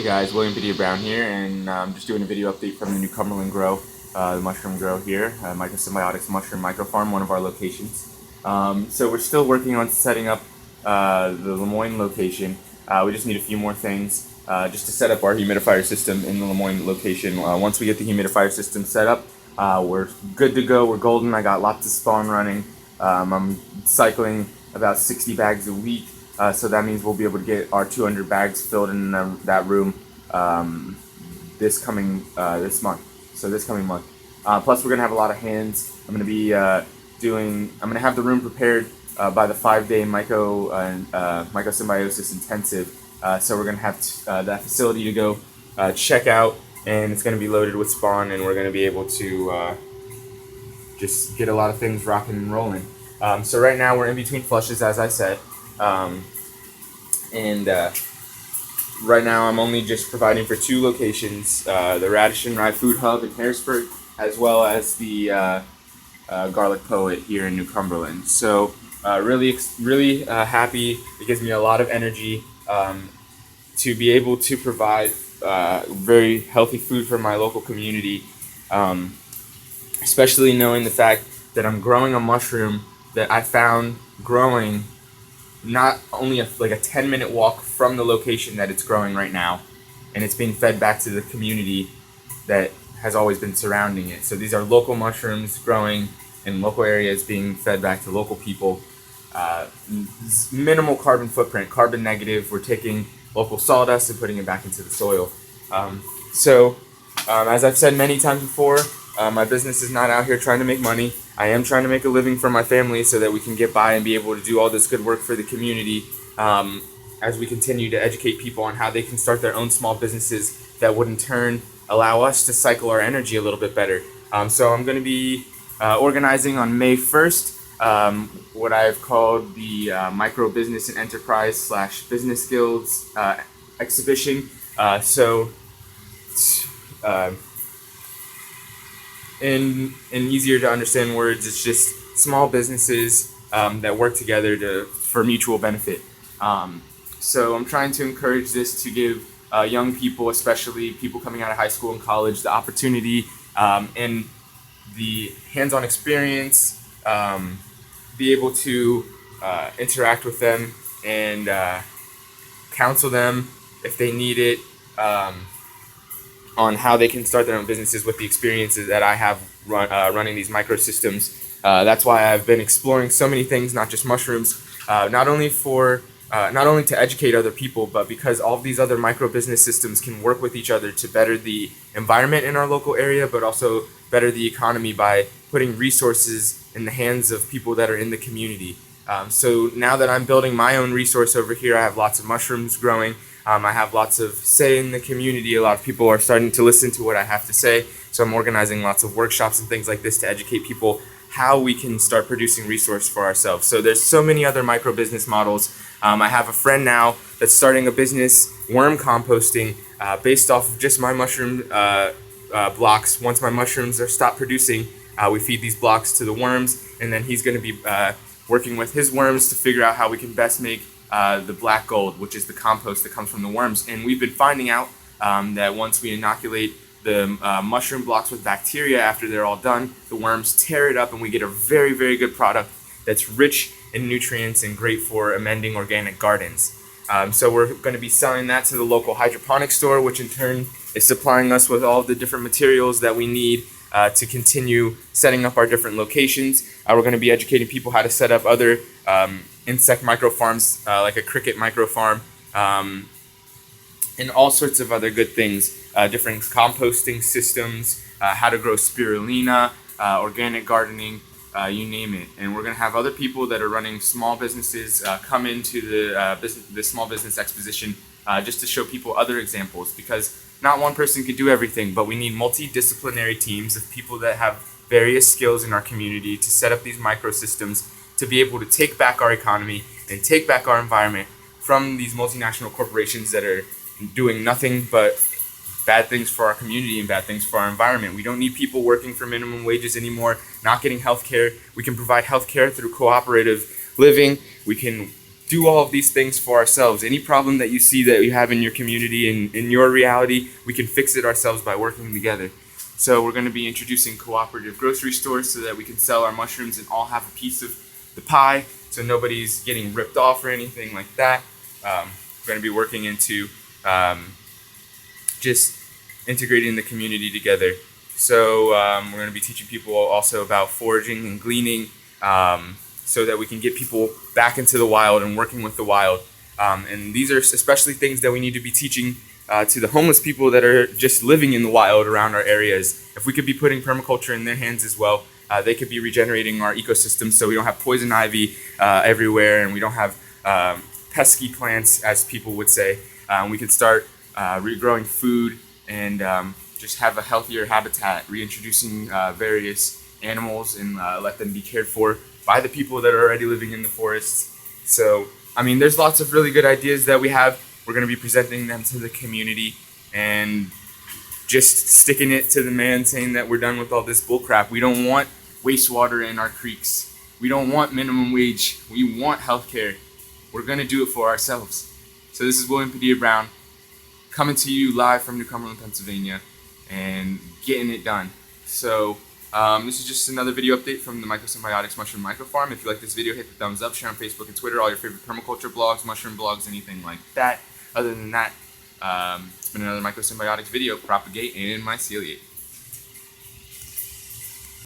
Hey guys, William Padilla Brown here, and I'm just doing a video update from the New Cumberland grow, the mushroom grow here, Microsymbiotics Mushroom MicroFarm, one of our locations. So we're still working on setting up the Lemoyne location. We just need a few more things just to set up our humidifier system in the Lemoyne location. Once we get the humidifier system set up, we're good to go. We're golden. I got lots of spawn running. I'm cycling about 60 bags a week. So that means we'll be able to get our 200 bags filled in that room this coming month. Plus, we're gonna have a lot of hands. I'm gonna be I'm gonna have the room prepared by the 5-day mycosymbiosis intensive. So we're gonna have that facility to go check out, and it's gonna be loaded with spawn, and we're gonna be able to just get a lot of things rocking and rolling. So right now we're in between flushes, as I said. Right now I'm only just providing for 2 locations, the Radish and Rye Food Hub in Harrisburg, as well as the Garlic Poet here in New Cumberland. So really happy. It gives me a lot of energy to be able to provide very healthy food for my local community, especially knowing the fact that I'm growing a mushroom that I found growing not only like a 10-minute walk from the location that it's growing right now, and it's being fed back to the community that has always been surrounding it. So these are local mushrooms growing in local areas, being fed back to local people. Minimal carbon footprint, carbon negative. We're taking local sawdust and putting it back into the soil. As I've said many times before, my business is not out here trying to make money. I am trying to make a living for my family so that we can get by and be able to do all this good work for the community, as we continue to educate people on how they can start their own small businesses that would in turn allow us to cycle our energy a little bit better. So I'm going to be organizing on May 1st what I've called the Micro Business and Enterprise / Business Guilds exhibition. In easier to understand words, it's just small businesses that work together for mutual benefit. So I'm trying to encourage this to give young people, especially people coming out of high school and college, the opportunity and the hands-on experience, be able to interact with them and counsel them if they need it, on how they can start their own businesses with the experiences that I have running these microsystems. That's why I've been exploring so many things, not just mushrooms, not only to educate other people, but because all of these other micro business systems can work with each other to better the environment in our local area, but also better the economy by putting resources in the hands of people that are in the community. So now that I'm building my own resource over here, I have lots of mushrooms growing. I have lots of say in the community. A lot of people are starting to listen to what I have to say. So I'm organizing lots of workshops and things like this to educate people how we can start producing resource for ourselves. So there's so many other micro business models. I have a friend now that's starting a business, worm composting, based off of just my mushroom blocks. Once my mushrooms are stopped producing, we feed these blocks to the worms, and then he's going to be working with his worms to figure out how we can best make the black gold, which is the compost that comes from the worms. And we've been finding out that once we inoculate the mushroom blocks with bacteria after they're all done, the worms tear it up and we get a very, very good product that's rich in nutrients and great for amending organic gardens. So we're going to be selling that to the local hydroponic store, which in turn is supplying us with all of the different materials that we need to continue setting up our different locations. We're going to be educating people how to set up other insect microfarms, like a cricket microfarm, and all sorts of other good things, different composting systems, how to grow spirulina, organic gardening, you name it. And we're going to have other people that are running small businesses come into the small business exposition just to show people other examples, because not one person can do everything, but we need multidisciplinary teams of people that have various skills in our community to set up these microsystems to be able to take back our economy and take back our environment from these multinational corporations that are doing nothing but bad things for our community and bad things for our environment. We don't need people working for minimum wages anymore, not getting health care. We can provide health care through cooperative living. We can do all of these things for ourselves. Any problem that you see that you have in your community and in your reality, we can fix it ourselves by working together. So we're going to be introducing cooperative grocery stores so that we can sell our mushrooms and all have a piece of the pie, so nobody's getting ripped off or anything like that. We're going to be working into just integrating the community together. So we're going to be teaching people also about foraging and gleaning, so that we can get people back into the wild and working with the wild. And these are especially things that we need to be teaching to the homeless people that are just living in the wild around our areas. If we could be putting permaculture in their hands as well, they could be regenerating our ecosystem so we don't have poison ivy everywhere and we don't have pesky plants, as people would say. We could start regrowing food and just have a healthier habitat, reintroducing various animals and let them be cared for by the people that are already living in the forests. So, I mean, there's lots of really good ideas that we have. We're going to be presenting them to the community and just sticking it to the man, saying that we're done with all this bullcrap. We don't want wastewater in our creeks. We don't want minimum wage. We want healthcare. We're going to do it for ourselves. So this is William Padilla Brown coming to you live from New Cumberland, Pennsylvania, and getting it done. So this is just another video update from the Microsymbiotics Mushroom MicroFarm. If you like this video, hit the thumbs up, share on Facebook and Twitter, all your favorite permaculture blogs, mushroom blogs, anything like that. Other than that, it's been another Microsymbiotics video. Propagate and myceliate.